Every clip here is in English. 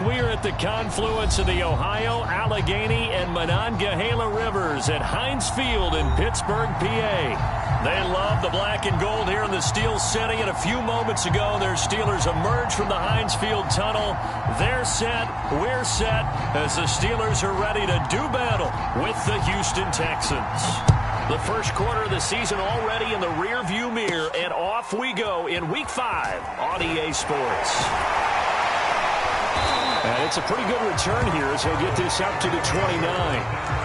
we are at the confluence of the Ohio, Allegheny, and Monongahela Rivers at Heinz Field in Pittsburgh, PA. They love the black and gold here in the Steel City, and a few moments ago, their Steelers emerged from the Heinz Field tunnel. They're set, we're set, as the Steelers are ready to do battle with the Houston Texans. The first quarter of the season already in the rearview mirror, and off we go in Week 5 on EA Sports. And it's a pretty good return here as he'll get this up to the 29.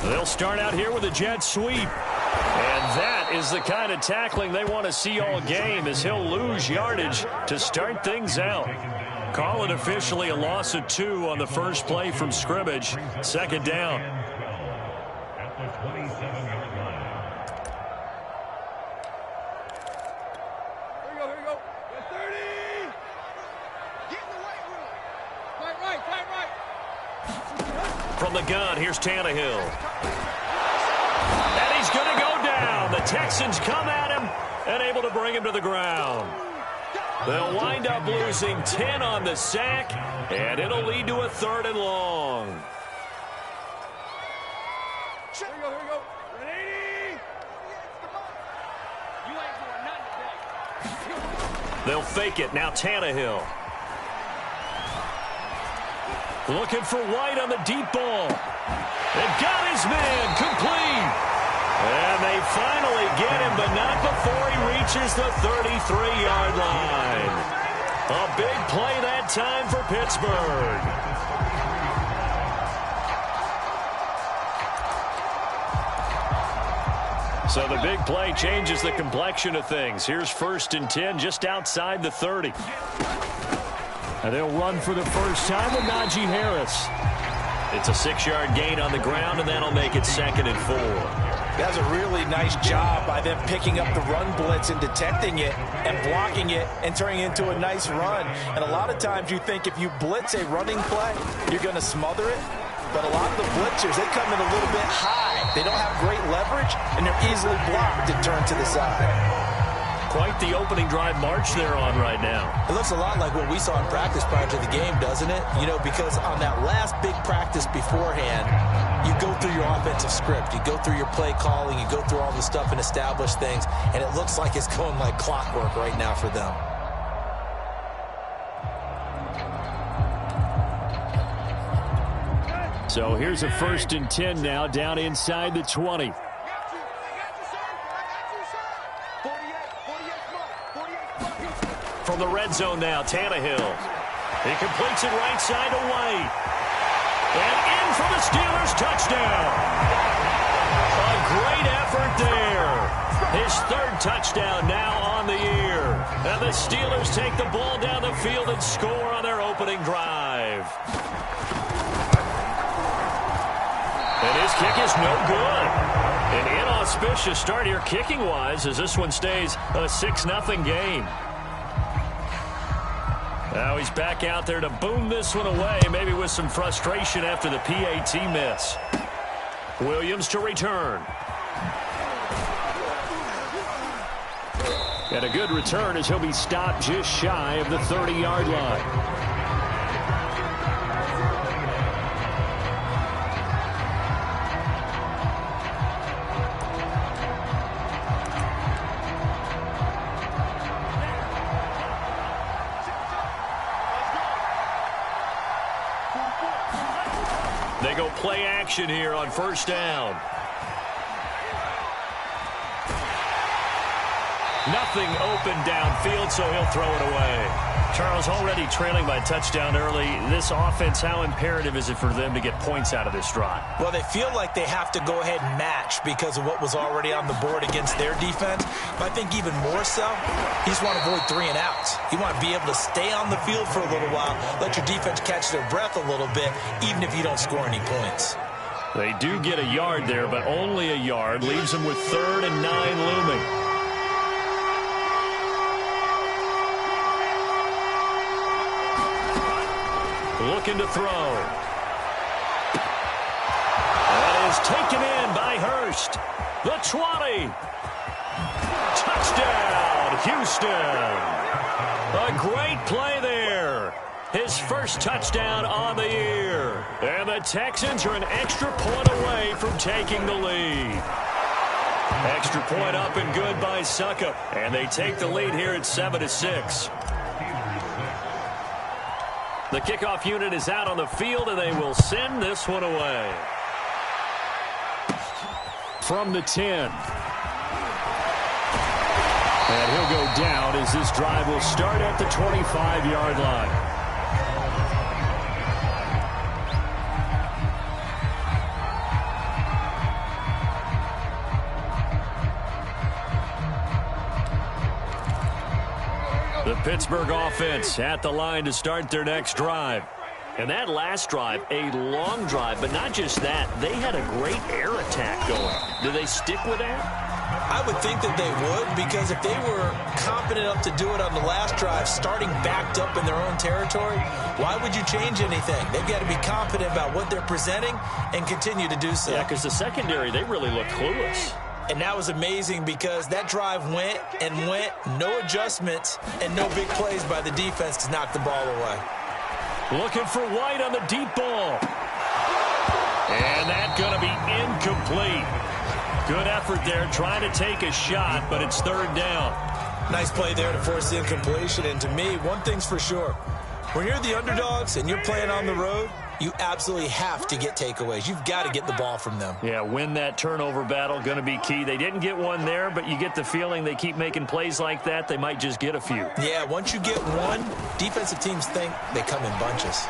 They'll start out here with a jet sweep. And that is the kind of tackling they want to see all game, as he'll lose yardage to start things out. Call it officially a loss of 2 on the first play from scrimmage. Second down. At the 27-yard line. Here we go. Get 30. Get in the weight room. Right. From the gun, here's Tannehill. And he's going to go down. The Texans come at him and able to bring him to the ground. They'll wind up losing 10 on the sack, and it'll lead to a 3rd and long. Here we go. Ready? You ain't doing nothing today. They'll fake it. Now Tannehill. Looking for White on the deep ball. They've got his man complete. And they finally get him, but not before he reaches the 33-yard line. A big play that time for Pittsburgh. So the big play changes the complexion of things. Here's 1st and 10 just outside the 30. And they'll run for the first time with Najee Harris. It's a 6-yard gain on the ground, and that'll make it 2nd and 4. That's a really nice job by them picking up the run blitz and detecting it and blocking it and turning it into a nice run. And a lot of times you think if you blitz a running play, you're going to smother it. But a lot of the blitzers, they come in a little bit high. They don't have great leverage, and they're easily blocked and turned to the side. Quite the opening drive march they're on right now. It looks a lot like what we saw in practice prior to the game, doesn't it? You know, because on that last big practice beforehand, you go through your offensive script. You go through your play calling. You go through all the stuff and establish things. And it looks like it's going like clockwork right now for them. So here's a 1st and 10 now down inside the 20. From the red zone now, Tannehill. He completes it right side to White. And in for the Steelers, touchdown. A great effort there. His 3rd touchdown now on the year. And the Steelers take the ball down the field and score on their opening drive. And his kick is no good. An inauspicious start here kicking-wise as this one stays a 6-0 game. Now he's back out there to boom this one away, maybe with some frustration after the PAT miss. Williams to return. And a good return as he'll be stopped just shy of the 30-yard line. They go play action here on 1st down. Nothing open downfield, so he'll throw it away. Charles, already trailing by a touchdown early. This offense, how imperative is it for them to get points out of this drive? Well, they feel like they have to go ahead and match because of what was already on the board against their defense. But I think even more so, you just want to avoid 3 and outs. You want to be able to stay on the field for a little while, let your defense catch their breath a little bit, even if you don't score any points. They do get a yard there, but only a yard. Leaves them with 3rd and 9 looming. Looking to throw. That is taken in by Hurst. The 20. Touchdown, Houston. A great play there. His first touchdown on the year. And the Texans are an extra point away from taking the lead. Extra point up and good by Suckup. And they take the lead here at 7-6. The kickoff unit is out on the field, and they will send this one away. From the 10. And he'll go down as this drive will start at the 25-yard line. The Pittsburgh offense at the line to start their next drive. And that last drive, a long drive, but not just that. They had a great air attack going. Do they stick with that? I would think that they would, because if they were competent enough to do it on the last drive, starting backed up in their own territory, why would you change anything? They've got to be confident about what they're presenting and continue to do so. Yeah, because the secondary, they really look clueless. And that was amazing because that drive went and went, no adjustments, and no big plays by the defense to knock the ball away. Looking for White on the deep ball. And that's going to be incomplete. Good effort there, trying to take a shot, but it's 3rd down. Nice play there to force the incompletion. And to me, one thing's for sure. When you're the underdogs and you're playing on the road, you absolutely have to get takeaways. You've got to get the ball from them. Yeah, win that turnover battle, going to be key. They didn't get one there, but you get the feeling they keep making plays like that, they might just get a few. Yeah, once you get one, defensive teams think they come in bunches.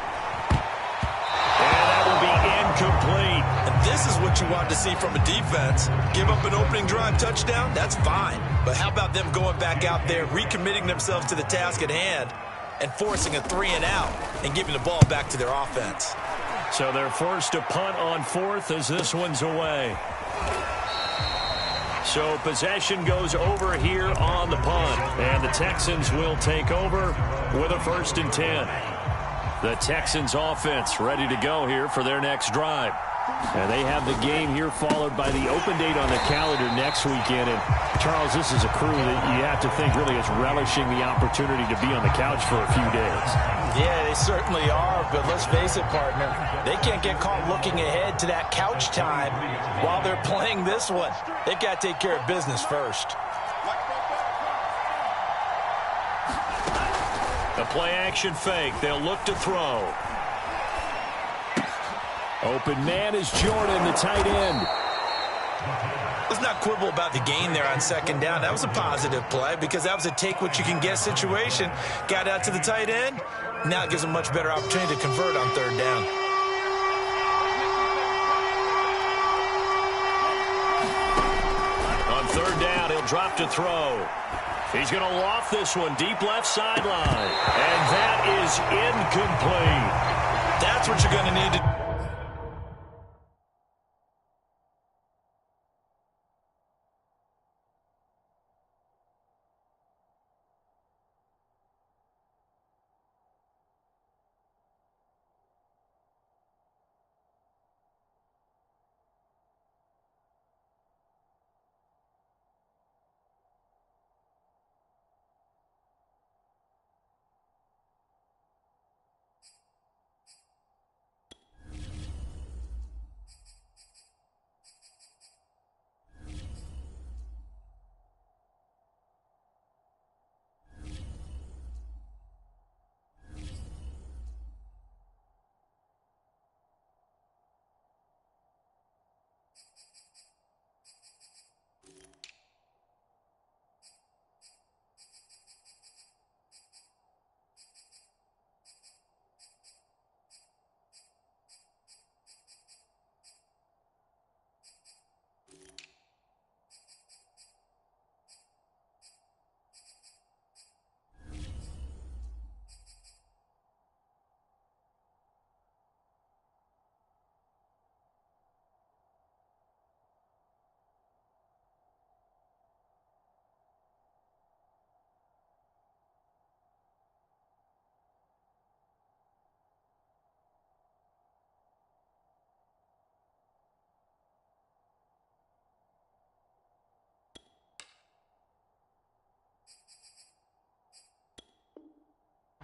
And that will be incomplete. And this is what you want to see from a defense. Give up an opening drive touchdown, that's fine. But how about them going back out there, recommitting themselves to the task at hand, and forcing a 3 and out and giving the ball back to their offense. So they're forced to punt on 4th as this one's away. So possession goes over here on the punt. And the Texans will take over with a 1st and 10. The Texans offense ready to go here for their next drive. And they have the game here followed by the open date on the calendar next weekend. And, Charles, this is a crew that you have to think really is relishing the opportunity to be on the couch for a few days. Yeah, they certainly are. But let's face it, partner, they can't get caught looking ahead to that couch time while they're playing this one. They've got to take care of business first. A play-action fake. They'll look to throw. Open man is Jordan, the tight end. Let's not quibble about the gain there on 2nd down. That was a positive play because that was a take-what-you-can-get situation. Got out to the tight end. Now it gives them a much better opportunity to convert on 3rd down. On 3rd down, he'll drop to throw. He's going to loft this one deep left sideline. And that is incomplete. That's what you're going to need to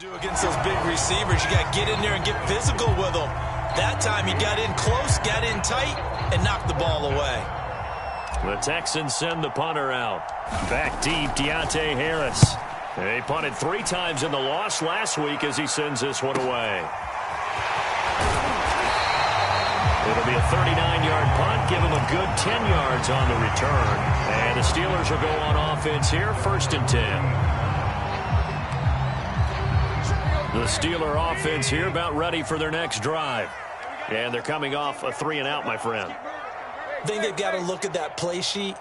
Do against those big receivers, you got to get in there and get physical with them. That time he got in close, got in tight, and knocked the ball away. The Texans send the punter out. Back deep, Deontay Harris. He punted 3 times in the loss last week as he sends this one away. It'll be a 39-yard punt, give him a good 10 yards on the return. And the Steelers will go on offense here, 1st and 10. The Steeler offense here about ready for their next drive. And they're coming off a 3-and-out, my friend. I think they've got to look at that play sheet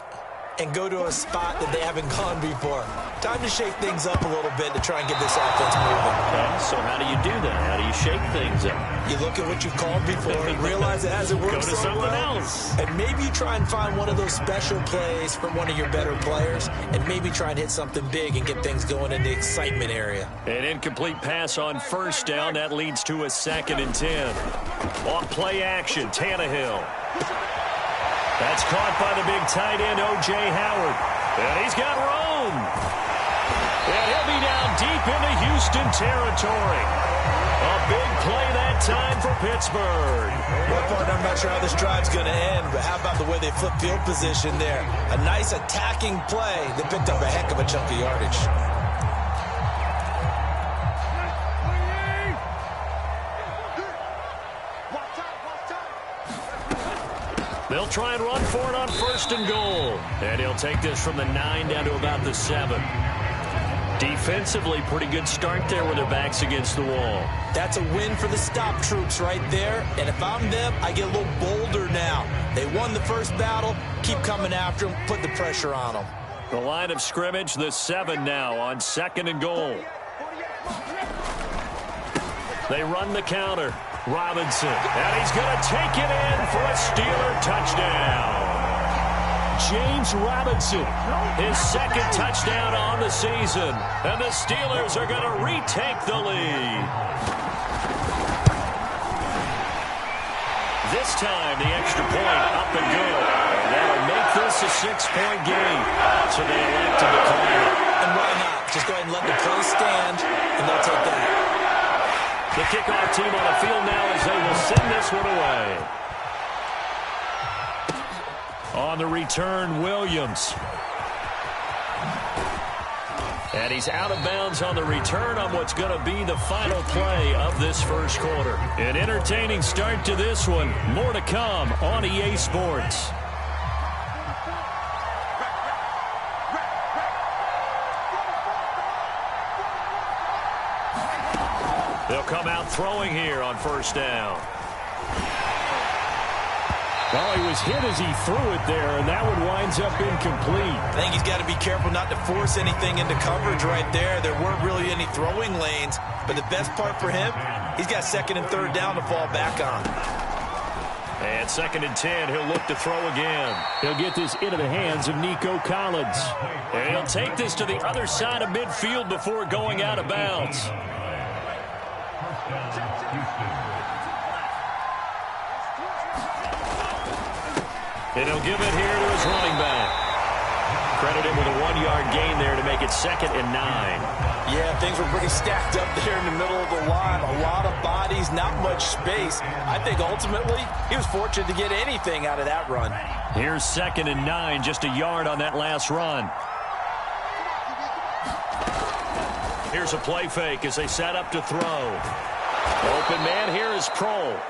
and go to a spot that they haven't gone before. Time to shake things up a little bit to try and get this offense moving. Okay, so how do you do that? How do you shake things up? You look at what you've called before and realize it hasn't worked Go to so something well. else. And maybe you try and find one of those special plays from one of your better players and maybe try and hit something big and get things going in the excitement area. An incomplete pass on 1st down. That leads to a 2nd and 10. On play action, Tannehill. That's caught by the big tight end, O.J. Howard. And he's got room. And he'll be down deep into Houston territory. A big play that time for Pittsburgh. Well, partner, I'm not sure how this drive's going to end, but how about the way they flip field position there? A nice attacking play that picked up a heck of a chunk of yardage. They'll try and run for it on 1st and goal. And he'll take this from the 9 down to about the 7. Defensively, pretty good start there with their backs against the wall. That's a win for the stop troops right there. And if I'm them, I get a little bolder now. They won the first battle. Keep coming after them. Put the pressure on them. The line of scrimmage, the 7 now on 2nd and goal. They run the counter. Robinson, and he's going to take it in for a Steeler touchdown. James Robinson, his 2nd touchdown on the season, and the Steelers are going to retake the lead. This time, the extra point up and good. That'll make this a 6-point game, so they elect to declare it. And why not? Just go ahead and let the play stand, and they'll take that. The kickoff team on the field now as they will send this one away. On the return, Williams. And he's out of bounds on the return on what's going to be the final play of this first quarter. An entertaining start to this one. More to come on EA Sports. They'll come out throwing here on 1st down. Well, he was hit as he threw it there, and that one winds up incomplete. I think he's got to be careful not to force anything into coverage right there. There weren't really any throwing lanes, but the best part for him, he's got 2nd and 3rd down to fall back on. And 2nd and 10, he'll look to throw again. He'll get this into the hands of Nico Collins. And he'll take this to the other side of midfield before going out of bounds. And he'll give it here to his running back. Credit him with a 1-yard gain there to make it 2nd and 9. Yeah, things were pretty stacked up there in the middle of the line. A lot of bodies, not much space. I think ultimately he was fortunate to get anything out of that run. Here's 2nd and 9, just a yard on that last run. Here's a play fake as they set up to throw. Open man here is Prohl.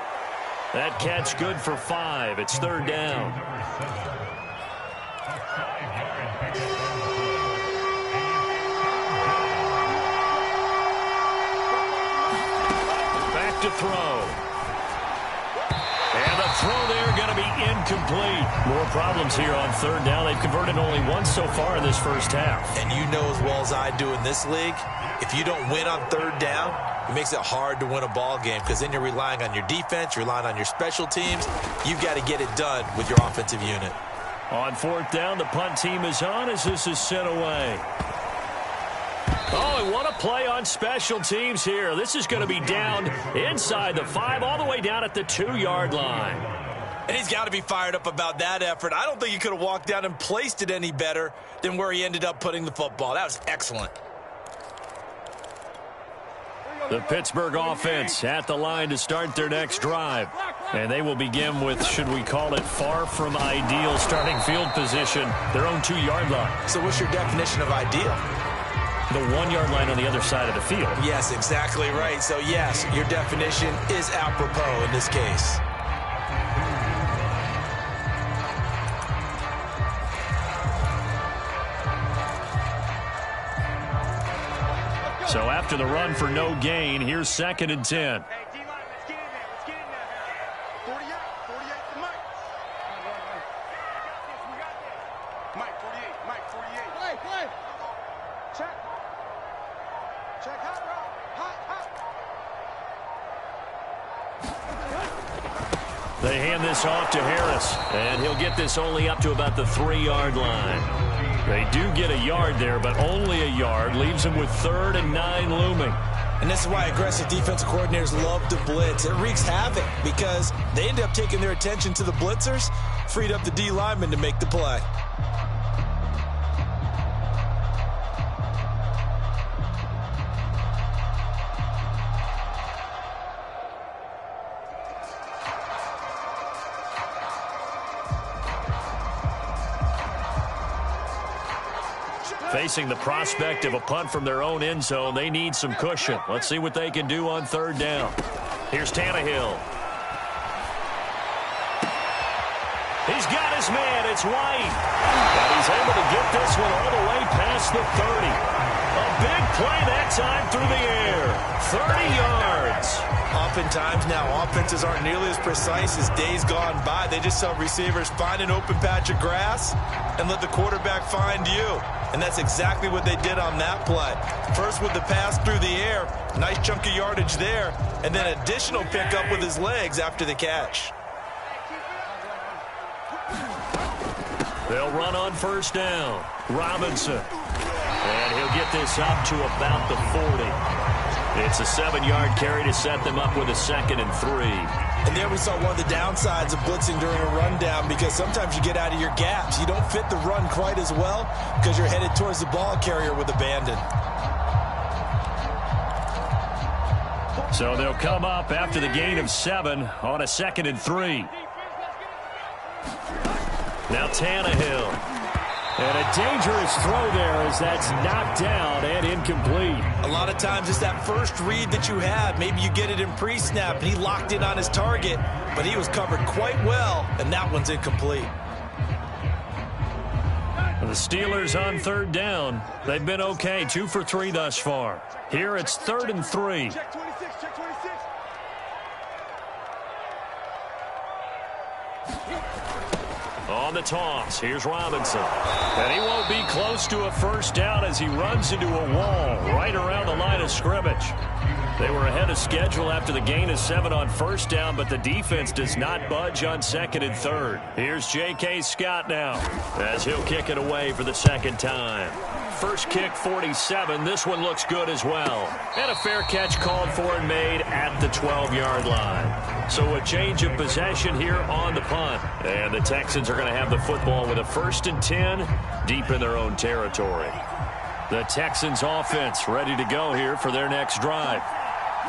That catch good for 5. It's 3rd down. Back to throw. And the throw there going to be incomplete. More problems here on 3rd down. They've converted only once so far in this first half. And you know as well as I do in this league, if you don't win on 3rd down, it makes it hard to win a ball game because then you're relying on your defense, you're relying on your special teams. You've got to get it done with your offensive unit. On 4th down, the punt team is on as this is sent away. Oh, and what a play on special teams here. This is going to be down inside the 5 all the way down at the 2-yard line. And he's got to be fired up about that effort. I don't think he could have walked down and placed it any better than where he ended up putting the football. That was excellent. The Pittsburgh offense at the line to start their next drive. And they will begin with, should we call it, far from ideal starting field position, their own 2-yard line. So what's your definition of ideal? The 1-yard line on the other side of the field. Yes, exactly right. So, yes, your definition is apropos in this case. So after the run for no gain, here's 2nd and 10. Hey, D-line, let's get in there. Let's get in there. 48 to Mike. We got this. Mike, 48. Play. Check. Hot route. Hot. They hand this off to Harris, and he'll get this only up to about the 3-yard line. They do get a yard there, but only a yard. Leaves them with 3rd and 9 looming. And this is why aggressive defensive coordinators love to blitz. It wreaks havoc because they end up taking their attention to the blitzers, freed up the D lineman to make the play. Facing the prospect of a punt from their own end zone, they need some cushion. Let's see what they can do on 3rd down. Here's Tannehill. He's got his man. It's White. And he's able to get this one all the way past the 30. A big play that time through the air. 30 yards. Oftentimes now, offenses aren't nearly as precise as days gone by. They just tell receivers, find an open patch of grass and let the quarterback find you. And that's exactly what they did on that play. First with the pass through the air, nice chunk of yardage there, and then additional pickup with his legs after the catch. They'll run on 1st down. Robinson. And he'll get this up to about the 40. It's a 7-yard carry to set them up with a 2nd and 3. And there we saw one of the downsides of blitzing during a rundown because sometimes you get out of your gaps. You don't fit the run quite as well because you're headed towards the ball carrier with abandon. So they'll come up after the gain of 7 on a 2nd and 3. Now Tannehill. And a dangerous throw there as that's knocked down and incomplete. A lot of times it's that first read that you have. Maybe you get it in pre-snap and he locked in on his target, but he was covered quite well, and that one's incomplete. The Steelers on 3rd down. They've been okay, 2 for 3 thus far. Here it's 3rd and 3. Check 26. On the toss, here's Robinson. And he won't be close to a 1st down as he runs into a wall right around the line of scrimmage. They were ahead of schedule after the gain of 7 on 1st down, but the defense does not budge on 2nd and 3rd. Here's J.K. Scott now as he'll kick it away for the 2nd time. First kick, 47. This one looks good as well. And a fair catch called for and made at the 12-yard line. So a change of possession here on the punt. And the Texans are going to have the football with a 1st and 10 deep in their own territory. The Texans offense ready to go here for their next drive.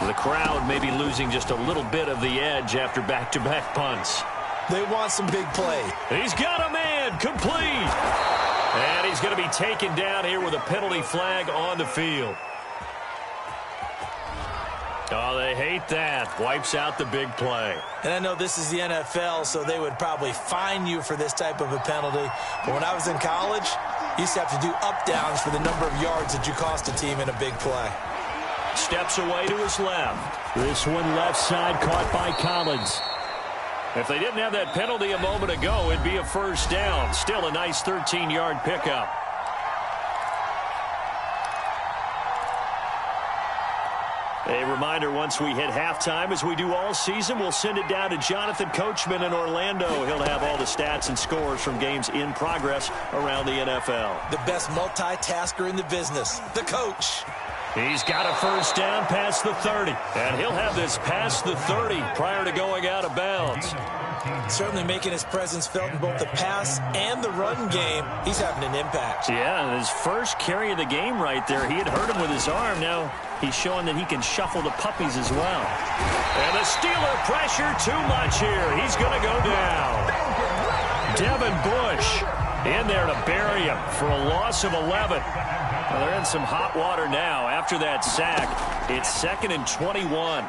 The crowd may be losing just a little bit of the edge after back-to-back punts. They want some big play. He's got a man, complete. And he's going to be taken down here with a penalty flag on the field. Oh, they hate that. Wipes out the big play. And I know this is the NFL, so they would probably fine you for this type of a penalty. But when I was in college, you used to have to do up-downs for the number of yards that you cost a team in a big play. Steps away to his left. This one left side caught by Collins. If they didn't have that penalty a moment ago, it'd be a 1st down. Still a nice 13-yard pickup. A reminder, once we hit halftime, as we do all season, we'll send it down to Jonathan Coachman in Orlando. He'll have all the stats and scores from games in progress around the NFL. The best multitasker in the business, the coach. He's got a first down past the 30. And he'll have this past the 30 prior to going out of bounds. Certainly making his presence felt in both the pass and the run game. He's having an impact. Yeah, his first carry of the game right there. He had hurt him with his arm. Now he's showing that he can shuffle the puppies as well. And the Steeler pressure too much here. He's going to go down. Devin Bush in there to bury him for a loss of 11. Well, they're in some hot water now after that sack. It's 2nd and 21.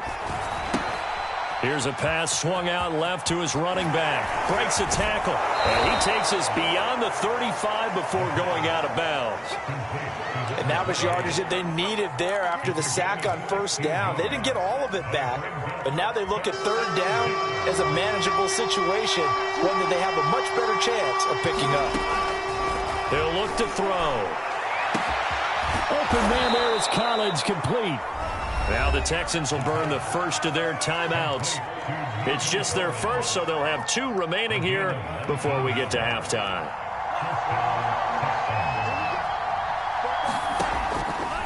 Here's a pass swung out left to his running back. Breaks a tackle. And he takes us beyond the 35 before going out of bounds. And that was yardage that they needed there after the sack on first down. They didn't get all of it back, but now they look at third down as a manageable situation, one that they have a much better chance of picking up. He'll look to throw. Open man there is Collins, complete. Now the Texans will burn the first of their timeouts. It's just their first, so they'll have 2 remaining here before we get to halftime.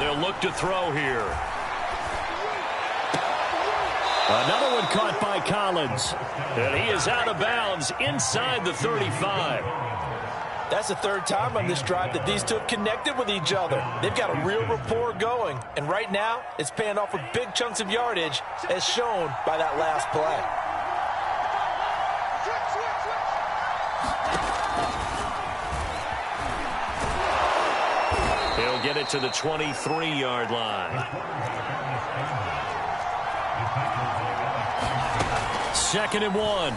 They'll look to throw here. Another one caught by Collins. And he is out of bounds inside the 35. That's the third time on this drive that these two have connected with each other. They've got a real rapport going. And right now, it's paying off with big chunks of yardage, as shown by that last play. He'll get it to the 23-yard line. 2nd and 1.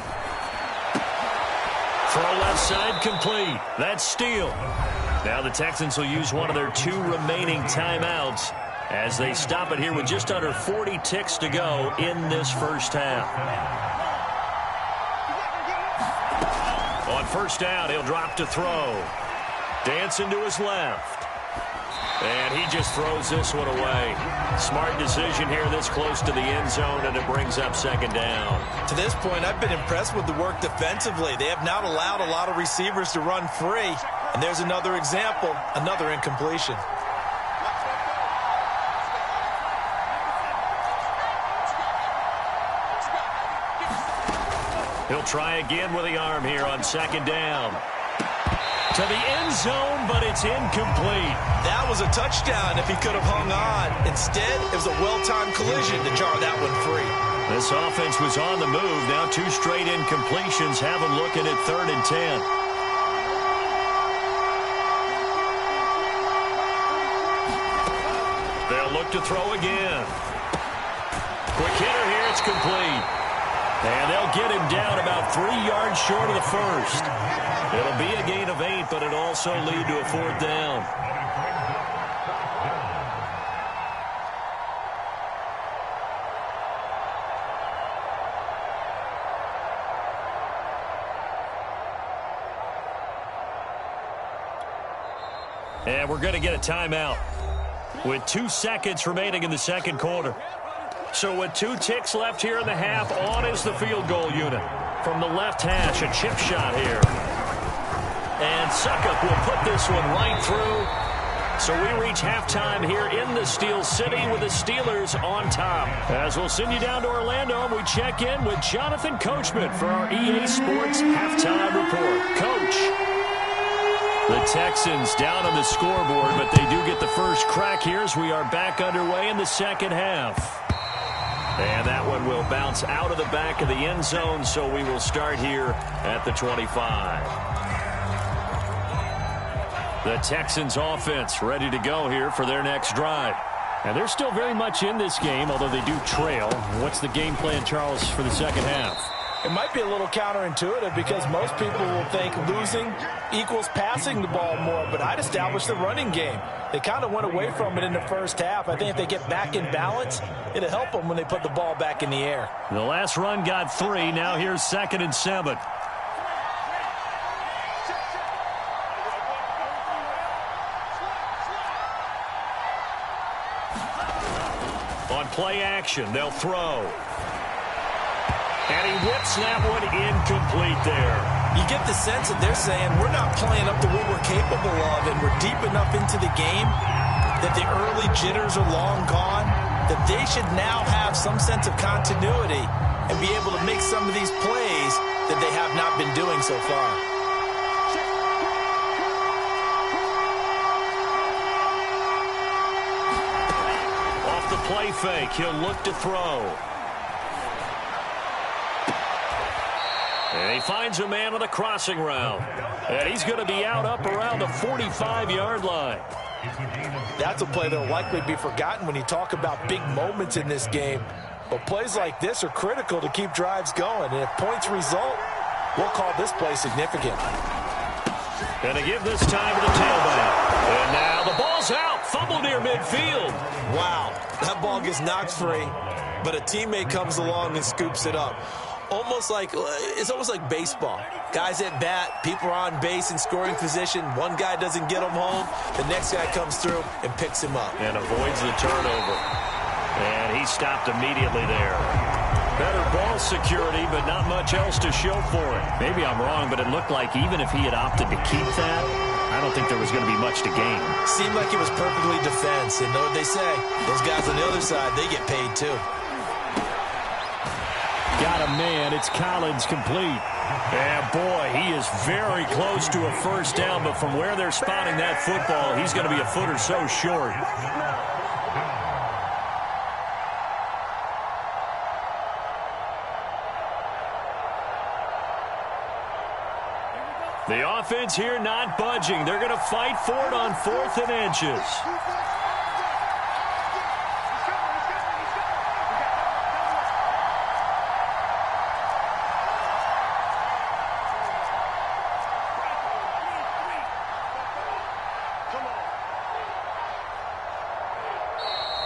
Throw left side complete. That's Steele. Now the Texans will use one of their 2 remaining timeouts as they stop it here with just under 40 ticks to go in this first half. On first down, he'll drop to throw. Dancing to his left. And he just throws this one away. Smart decision here this close to the end zone, and it brings up 2nd down. To this point, I've been impressed with the work defensively. They have not allowed a lot of receivers to run free. And there's another example, another incompletion. He'll try again with the arm here on 2nd down. To the end zone, but it's incomplete. That was a touchdown if he could have hung on. Instead, it was a well-timed collision to jar that one free. This offense was on the move. Now 2 straight incompletions have them looking at 3rd and 10. They'll look to throw again. Quick hitter here. It's complete. And they'll get him down about 3 yards short of the first. It'll be a gain of 8, but it'll also lead to a 4th down. And we're going to get a timeout with 2 seconds remaining in the second quarter. So with 2 ticks left here in the half, on is the field goal unit. From the left hash, a chip shot here. And Suckup will put this one right through. So we reach halftime here in the Steel City with the Steelers on top. As we'll send you down to Orlando, and we check in with Jonathan Coachman for our EA Sports Halftime Report. Coach. The Texans down on the scoreboard, but they do get the first crack here as we are back underway in the second half. And that one will bounce out of the back of the end zone, so we will start here at the 25. The Texans offense ready to go here for their next drive. And they're still very much in this game, although they do trail. What's the game plan, Charles, for the second half? It might be a little counterintuitive because most people will think losing equals passing the ball more, but I'd establish the running game. They kind of went away from it in the first half. I think if they get back in balance, it'll help them when they put the ball back in the air. The last run got 3. Now here's 2nd and 7. On play action, they'll throw. And he whips that one incomplete there. You get the sense that they're saying we're not playing up to what we're capable of, and we're deep enough into the game that the early jitters are long gone, that they should now have some sense of continuity and be able to make some of these plays that they have not been doing so far. Off the play fake, he'll look to throw. And he finds a man on the crossing route. And he's going to be out up around the 45-yard line. That's a play that will likely be forgotten when you talk about big moments in this game. But plays like this are critical to keep drives going. And if points result, we'll call this play significant. Going to give this time to the tailback. And now the ball's out. Fumble near midfield. Wow, that ball gets knocked free, but a teammate comes along and scoops it up. It's almost like baseball. Guys at bat, people are on base in scoring position. One guy doesn't get him home. The next guy comes through and picks him up. And avoids the turnover. And he stopped immediately there. Better ball security, but not much else to show for it. Maybe I'm wrong, but it looked like even if he had opted to keep that, I don't think there was going to be much to gain. Seemed like it was perfectly defense. And know what they say? Those guys on the other side, they get paid too. Got a man. It's Collins complete. And boy, he is very close to a first down, but from where they're spotting that football, he's going to be a foot or so short. The offense here not budging. They're going to fight for it on 4th and inches.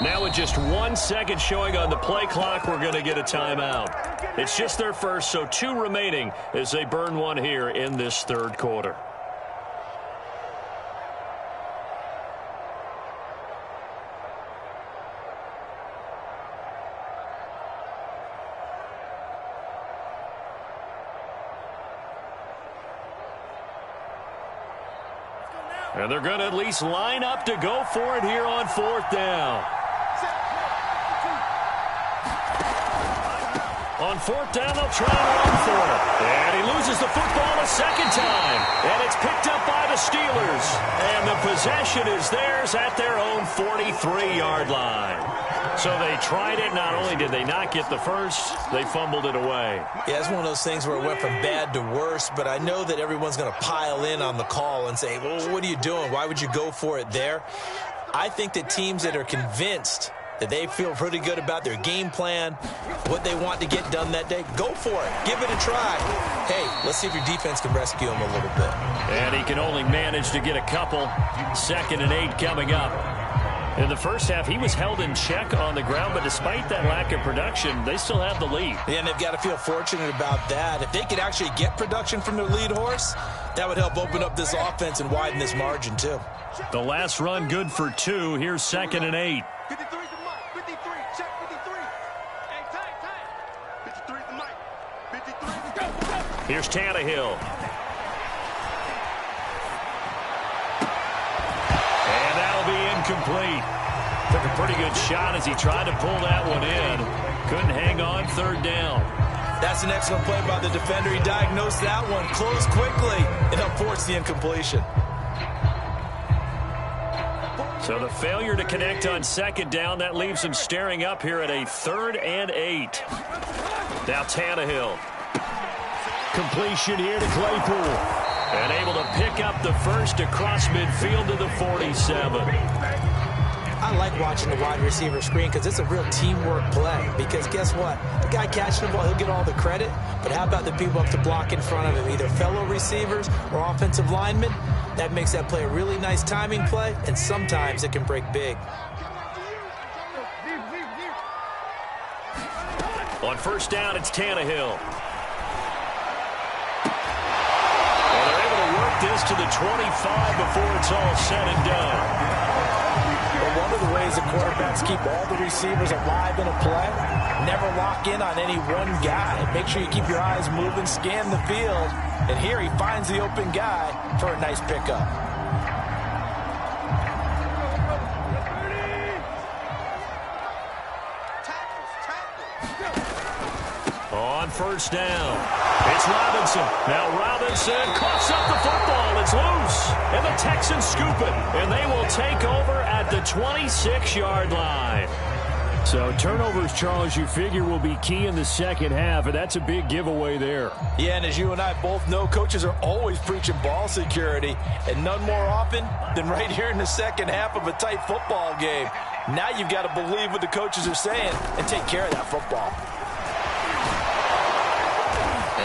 Now with just 1 second showing on the play clock, we're going to get a timeout. It's just their first, so 2 remaining as they burn one here in this third quarter. And they're going to at least line up to go for it here on 4th down. On 4th down, they'll try and run for it. And he loses the football a second time. And it's picked up by the Steelers. And the possession is theirs at their own 43-yard line. So they tried it. Not only did they not get the first, they fumbled it away. Yeah, it's one of those things where it went from bad to worse, but I know that everyone's going to pile in on the call and say, well, what are you doing? Why would you go for it there? I think that teams that are convinced that they feel pretty good about their game plan, what they want to get done that day, go for it. Give it a try. Hey, let's see if your defense can rescue him a little bit. And he can only manage to get a couple. 2nd and 8 coming up. In the first half, he was held in check on the ground, but despite that lack of production, they still have the lead. Yeah, and they've got to feel fortunate about that. If they could actually get production from their lead horse, that would help open up this offense and widen this margin, too. The last run good for 2. Here's 2nd and 8. 53 is the mic. 53. Check 53. Hey, tight. 53 is the mic. 53. Go. Here's Tannehill. And that'll be incomplete. Took a pretty good shot as he tried to pull that one in. Couldn't hang on 3rd down. That's an excellent play by the defender. He diagnosed that one, closed quickly, and helped force the incompletion. So the failure to connect on 2nd down, that leaves him staring up here at a 3rd and 8. Now Tannehill. Completion here to Claypool. And able to pick up the first across midfield to the 47. I like watching the wide receiver screen because it's a real teamwork play. Because guess what? The guy catching the ball, he'll get all the credit. But how about the people up to block in front of him, either fellow receivers or offensive linemen? That makes that play a really nice timing play, and sometimes it can break big. On 1st down, it's Tannehill. And they're able to work this to the 25 before it's all said and done. Well, one of the ways the quarterbacks keep all the receivers alive in a play, never lock in on any one guy. Make sure you keep your eyes moving, scan the field, and here he finds the open guy for a nice pickup. on first down. It's Robinson. Now Robinson coughs up the football. It's loose. And the Texans scoop it. And they will take over at the 26-yard line. So turnovers, Charles, you figure will be key in the second half, and that's a big giveaway there. Yeah, and as you and I both know, coaches are always preaching ball security, and none more often than right here in the second half of a tight football game. Now you've got to believe what the coaches are saying and take care of that football.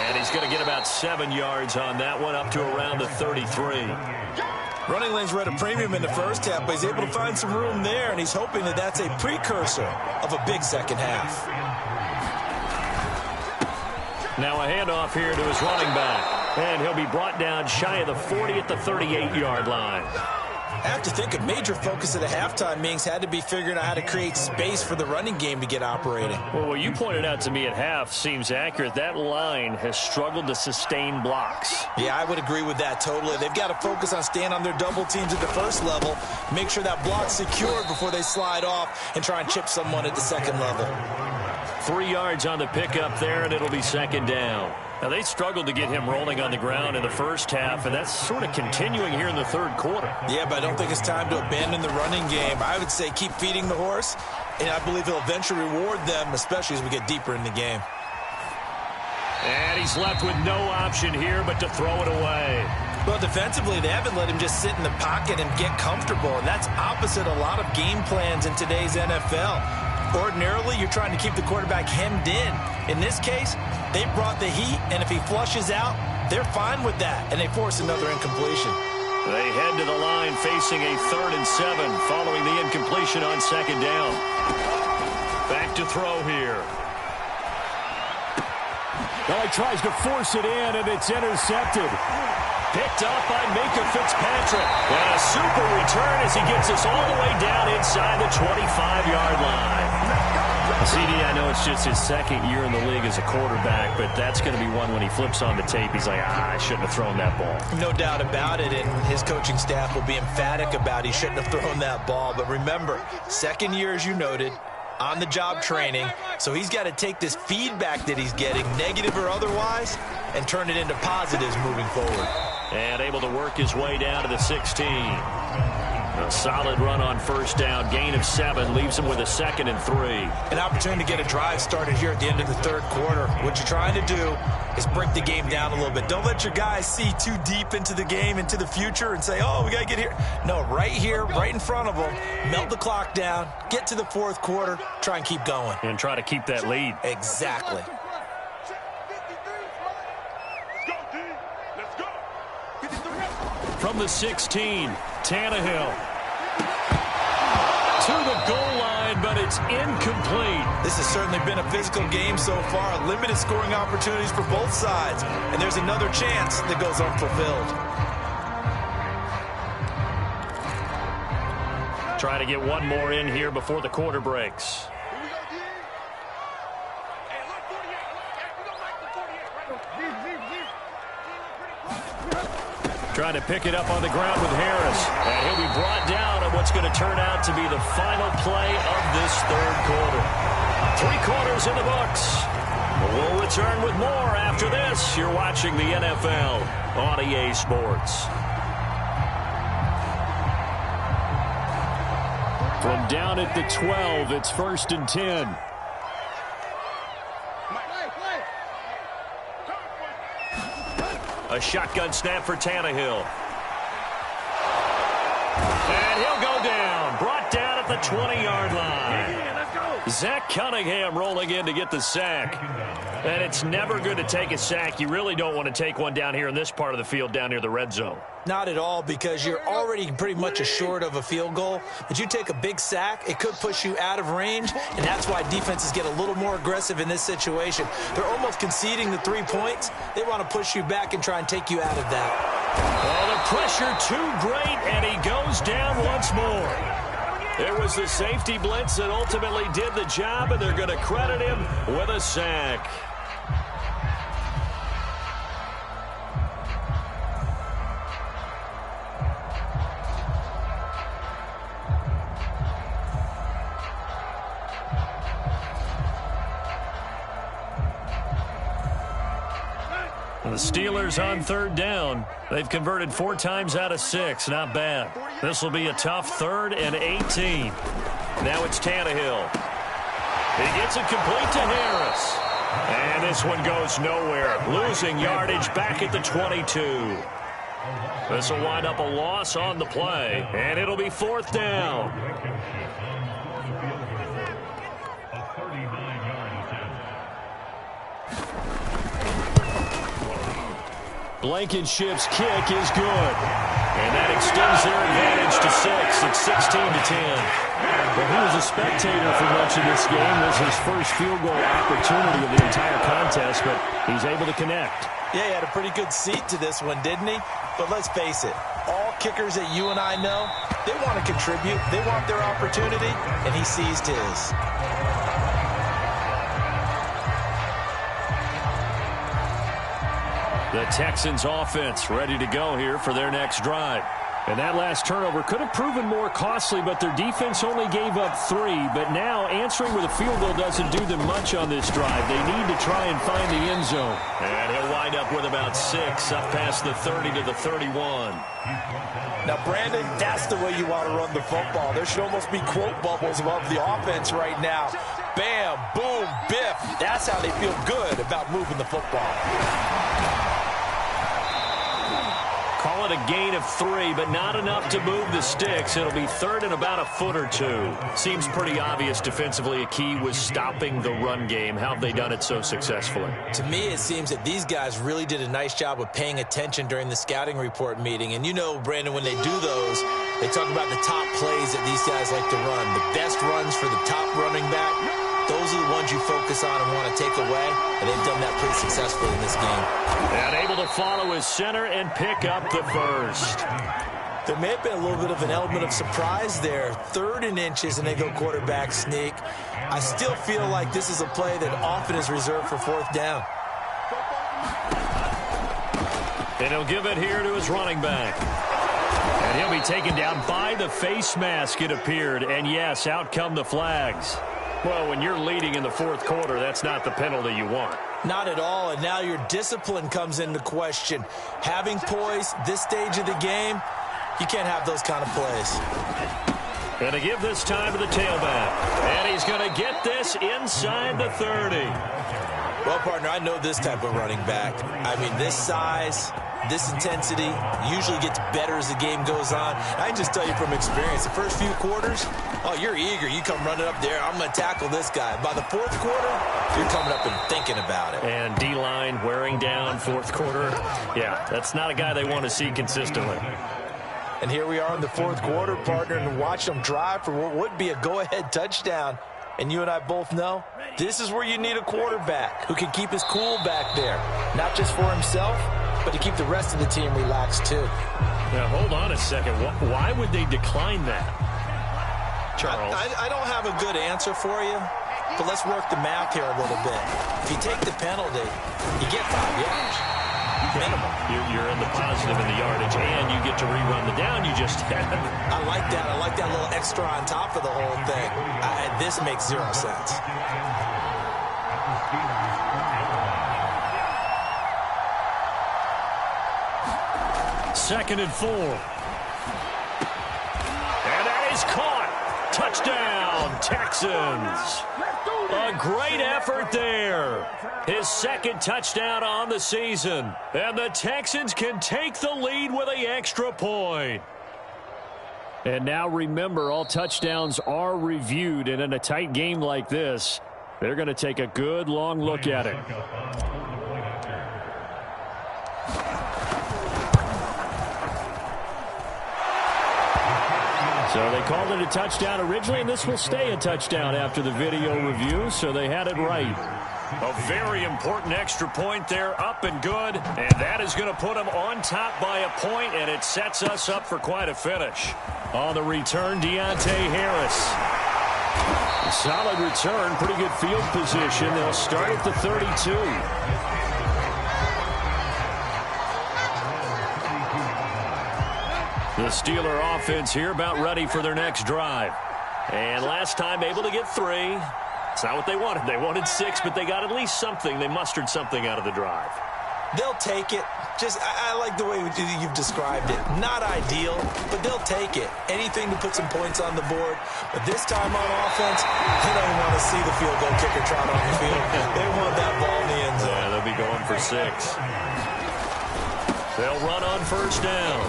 And he's going to get about 7 yards on that one, up to around the 33. Running lanes were at a premium in the first half, but he's able to find some room there, and he's hoping that that's a precursor of a big second half. Now a handoff here to his running back, and he'll be brought down shy of the 40 at the 38-yard line. I have to think a major focus of the halftime meetings had to be figuring out how to create space for the running game to get operating. Well, what you pointed out to me at half seems accurate. That line has struggled to sustain blocks. Yeah, I would agree with that totally. They've got to focus on staying on their double teams at the first level, make sure that block's secured before they slide off and try and chip someone at the second level. 3 yards on the pickup there, and it'll be second down. Now, they struggled to get him rolling on the ground in the first half, and that's sort of continuing here in the third quarter. Yeah, but I don't think it's time to abandon the running game. I would say keep feeding the horse, and I believe he'll eventually reward them, especially as we get deeper in the game. And he's left with no option here but to throw it away. Well, defensively, they haven't let him just sit in the pocket and get comfortable, and that's opposite a lot of game plans in today's NFL. Ordinarily, you're trying to keep the quarterback hemmed in. In this case, they brought the heat, and if he flushes out, they're fine with that, and they force another incompletion. They head to the line facing a 3rd and 7 following the incompletion on second down. Back to throw here. Well, he tries to force it in, and it's intercepted. Picked up by Minka Fitzpatrick. And a super return as he gets us all the way down inside the 25-yard line. CD, I know it's just his second year in the league as a quarterback, but that's going to be one when he flips on the tape. He's like, I shouldn't have thrown that ball. No doubt about it, and his coaching staff will be emphatic about he shouldn't have thrown that ball. But remember, second year, as you noted, on-the-job training, so he's got to take this feedback that he's getting, negative or otherwise, and turn it into positives moving forward. And able to work his way down to the 16. A solid run on first down. Gain of 7 leaves him with a 2nd and 3. An opportunity to get a drive started here at the end of the third quarter. What you're trying to do is break the game down a little bit. Don't let your guys see too deep into the game, into the future, and say, oh, we got to get here. No, right here, right in front of them, melt the clock down, get to the fourth quarter, try and keep going. And try to keep that lead. Exactly. From the 16, Tannehill to the goal line, but it's incomplete. This has certainly been a physical game so far. Limited scoring opportunities for both sides. And there's another chance that goes unfulfilled. Try to get one more in here before the quarter breaks. Trying to pick it up on the ground with Harris. And he'll be brought down on what's going to turn out to be the final play of this third quarter. 3 quarters in the books. We'll return with more after this. You're watching the NFL on EA Sports. From down at the 12, it's 1st and 10. A shotgun snap for Tannehill. And he'll go down. Brought down at the 20-yard line. Zach Cunningham rolling in to get the sack. And it's never good to take a sack. You really don't want to take one down here in this part of the field down near the red zone. Not at all, because you're already pretty much assured of a field goal. But you take a big sack, it could push you out of range, and that's why defenses get a little more aggressive in this situation. They're almost conceding the 3 points. They want to push you back and try and take you out of that. Well, the pressure too great, and he goes down once more. It was the safety blitz that ultimately did the job, and they're going to credit him with a sack. The Steelers on third down. They've converted 4 times out of 6. Not bad. This will be a tough 3rd and 18. Now it's Tannehill. He gets it complete to Harris. And this one goes nowhere. Losing yardage back at the 22. This will wind up a loss on the play. And it'll be 4th down. Blankenship's kick is good. And that extends their advantage to 6. It's 16-10. Well, he was a spectator for much of this game. This is his first field goal opportunity of the entire contest, but he's able to connect. Yeah, he had a pretty good seat to this one, didn't he? But let's face it, all kickers that you and I know, they want to contribute. They want their opportunity, and he seized his. The Texans offense ready to go here for their next drive. And that last turnover could have proven more costly, but their defense only gave up 3. But now answering with a field goal doesn't do them much on this drive. They need to try and find the end zone. And he'll wind up with about 6 up past the 30 to the 31. Now, Brandon, that's the way you want to run the football. There should almost be quote bubbles above the offense right now. Bam, boom, biff. That's how they feel good about moving the football. Call it a gain of 3, but not enough to move the sticks. It'll be 3rd and about a foot or 2. Seems pretty obvious defensively a key was stopping the run game. How have they done it so successfully? To me, it seems that these guys really did a nice job of paying attention during the scouting report meeting. And you know, Brandon, when they do those, they talk about the top plays that these guys like to run. The best runs for the top running back. Those are the ones you focus on and want to take away, and they've done that pretty successfully in this game. And able to follow his center and pick up the first. There may have been a little bit of an element of surprise there. 3rd and inches, and they go quarterback sneak. I still feel like this is a play that often is reserved for 4th down. And he'll give it here to his running back. And he'll be taken down by the face mask, it appeared. And yes, out come the flags. Well, when you're leading in the 4th quarter, that's not the penalty you want. Not at all, and now your discipline comes into question. Having poise this stage of the game, you can't have those kind of plays. Going to give this time to the tailback. And he's going to get this inside the 30. Well, partner, I know this type of running back. I mean, this size, this intensity usually gets better as the game goes on. I can just tell you from experience, the first few quarters, oh, you're eager. You come running up there, I'm going to tackle this guy. By the 4th quarter, you're coming up and thinking about it. And D-line wearing down 4th quarter. Yeah, that's not a guy they want to see consistently. And here we are in the 4th quarter, partner, and watch them drive for what would be a go-ahead touchdown. And you and I both know this is where you need a quarterback who can keep his cool back there. Not just for himself, but to keep the rest of the team relaxed too. Now, hold on a second. Why would they decline that, Charles? I don't have a good answer for you, but let's work the math here a little bit. If you take the penalty, you get 5 yards. Minimum. You're in the positive in the yardage, and you get to rerun the down you just had. I like that. I like that little extra on top of the whole thing. This makes 0 sense. Second and 4. And that is caught. Touchdown, Texans. A great effort there. His 2nd touchdown on the season. And the Texans can take the lead with an extra point. And now remember, all touchdowns are reviewed, and in a tight game like this, they're going to take a good long look at it. So they called it a touchdown originally, and this will stay a touchdown after the video review, so they had it right. A very important extra point there, up and good, and that is going to put them on top by a point, and it sets us up for quite a finish. On the return, Deontay Harris. Solid return, pretty good field position. They'll start at the 32. The Steeler offense here about ready for their next drive. And last time able to get 3. It's not what they wanted. They wanted 6, but they got at least something. They mustered something out of the drive. They'll take it. I like the way you've described it. Not ideal, but they'll take it. Anything to put some points on the board. But this time on offense, they don't want to see the field goal kicker trot on the field. They want that ball in the end zone. Yeah, they'll be going for 6. They'll run on first down.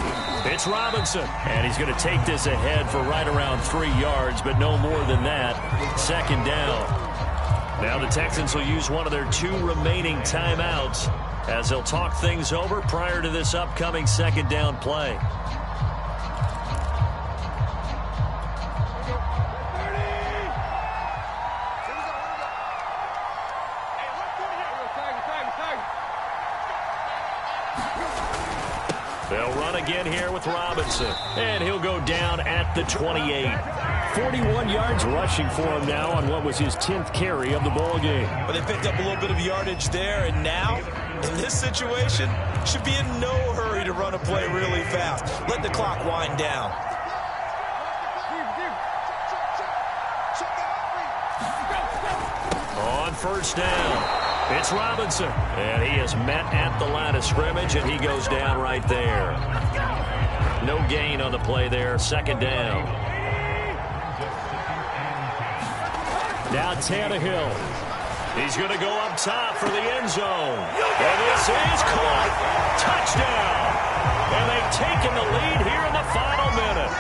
It's Robinson. And he's going to take this ahead for right around 3 yards, but no more than that. Second down. Now the Texans will use one of their 2 remaining timeouts as they'll talk things over prior to this upcoming second down play. They'll run again here with Robinson, and he'll go down at the 28. 41 yards rushing for him now on what was his 10th carry of the ball game. But they picked up a little bit of yardage there, and now, in this situation, should be in no hurry to run a play really fast. Let the clock wind down. On first down. It's Robinson, and he is met at the line of scrimmage, and he goes down right there. No gain on the play there, second down. Now Tannehill. He's going to go up top for the end zone. And this is caught. Touchdown. And they've taken the lead here in the final minute.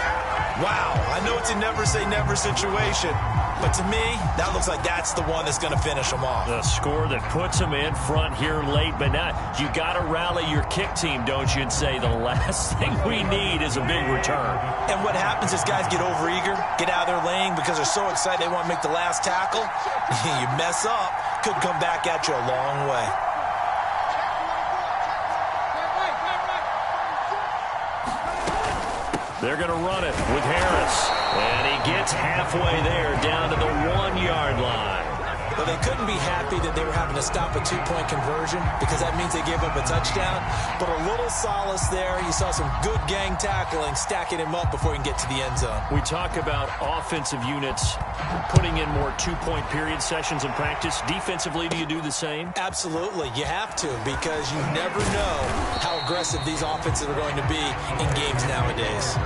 Wow, I know it's a never-say-never situation, but to me, that looks like that's the one that's going to finish them off. The score that puts them in front here late, but now you got to rally your kick team, don't you, and say the last thing we need is a big return. And what happens is guys get overeager, get out of their lane because they're so excited they want to make the last tackle. You mess up, could come back at you a long way. They're going to run it with Harris. And he gets halfway there down to the 1-yard line. Well, they couldn't be happy that they were having to stop a 2-point conversion because that means they gave up a touchdown. But a little solace there. You saw some good gang tackling, stacking him up before he can get to the end zone. We talk about offensive units putting in more 2-point period sessions in practice. Defensively, do you do the same? Absolutely. You have to because you never know how aggressive these offenses are going to be in games nowadays.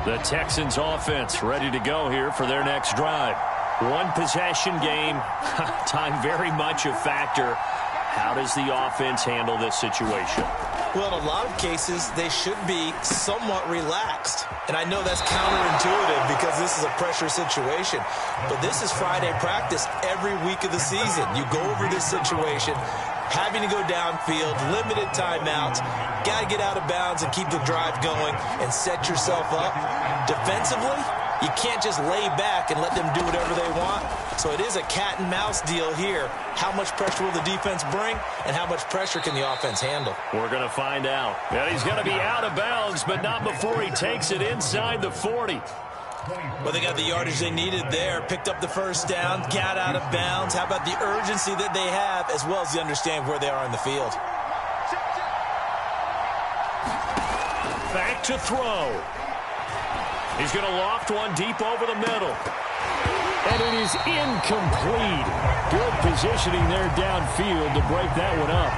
The Texans offense ready to go here for their next drive. 1 possession game, time very much a factor. How does the offense handle this situation? Well, in a lot of cases, they should be somewhat relaxed. And I know that's counterintuitive because this is a pressure situation. But this is Friday practice every week of the season. You go over this situation, having to go downfield, limited timeouts, got to get out of bounds and keep the drive going and set yourself up. Defensively, you can't just lay back and let them do whatever they want. So it is a cat and mouse deal here. How much pressure will the defense bring and how much pressure can the offense handle? We're going to find out. And he's going to be out of bounds, but not before he takes it inside the 40. Well, they got the yardage they needed there, picked up the first down, got out of bounds. How about the urgency that they have as well as the understand where they are in the field? Back to throw. He's going to loft one deep over the middle. And it is incomplete. Good positioning there downfield to break that one up.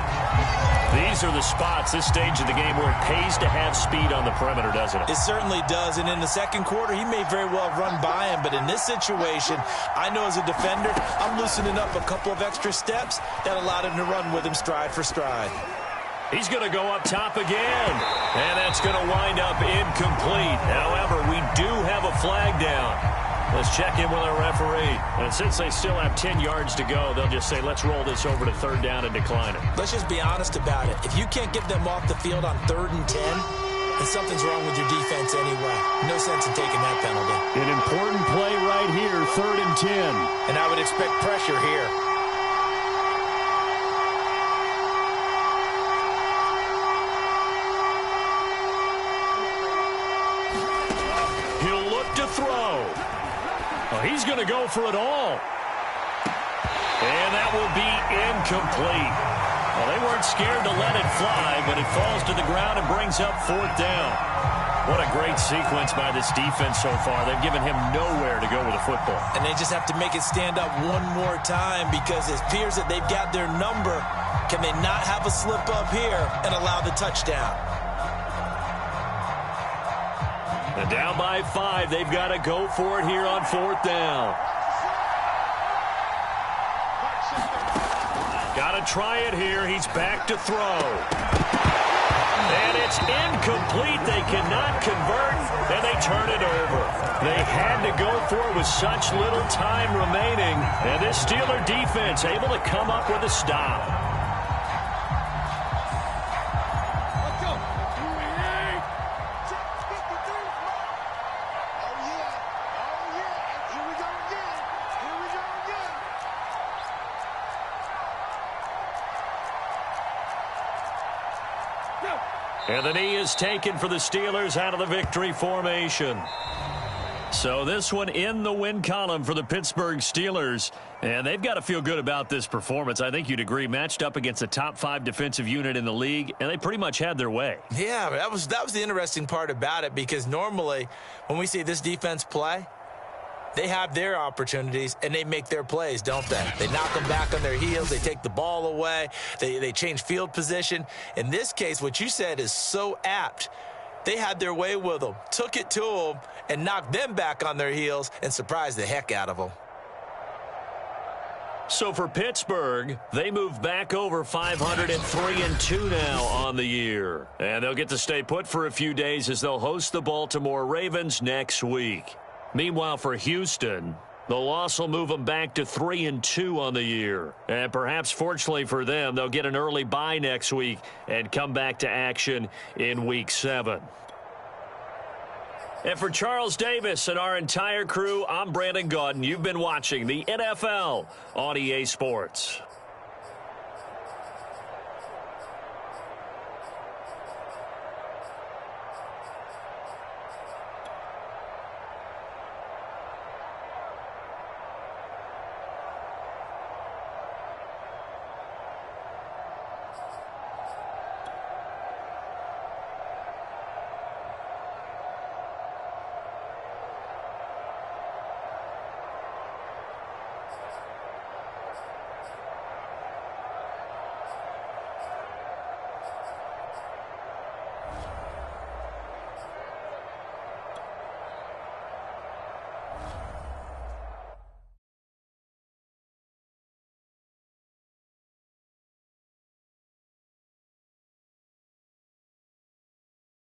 These are the spots, this stage of the game, where it pays to have speed on the perimeter, doesn't it? It certainly does, and in the second quarter, he may very well run by him, but in this situation, I know as a defender, I'm loosening up a couple of extra steps that allowed him to run with him stride for stride. He's going to go up top again, and that's going to wind up incomplete. However, we do have a flag down. Let's check in with our referee. And since they still have 10 yards to go, they'll just say, let's roll this over to third down and decline it. Let's just be honest about it. If you can't get them off the field on 3rd and 10, then something's wrong with your defense anyway. No sense in taking that penalty. An important play right here, 3rd and 10. And I would expect pressure here. He'll look to throw. Oh, he's going to go for it all. And that will be incomplete. Well, they weren't scared to let it fly, but it falls to the ground and brings up 4th down. What a great sequence by this defense so far. They've given him nowhere to go with the football. And they just have to make it stand up one more time because it appears that they've got their number. Can they not have a slip up here and allow the touchdown? And down by 5. They've got to go for it here on 4th down. Got to try it here. He's back to throw. And it's incomplete. They cannot convert, and they turn it over. They had to go for it with such little time remaining. And this Steeler defense able to come up with a stop. And the knee is taken for the Steelers out of the victory formation. So this one in the win column for the Pittsburgh Steelers. And they've got to feel good about this performance. I think you'd agree, matched up against a top 5 defensive unit in the league, and they pretty much had their way. Yeah, that was the interesting part about it, because normally when we see this defense play, they have their opportunities, and they make their plays, don't they? They knock them back on their heels. They take the ball away. They change field position. In this case, what you said is so apt. They had their way with them, took it to them, and knocked them back on their heels and surprised the heck out of them. So for Pittsburgh, they move back over 503-2 now on the year. And they'll get to stay put for a few days as they'll host the Baltimore Ravens next week. Meanwhile, for Houston, the loss will move them back to 3-2 on the year. And perhaps fortunately for them, they'll get an early bye next week and come back to action in Week 7. And for Charles Davis and our entire crew, I'm Brandon Gaudin. You've been watching the NFL on EA Sports.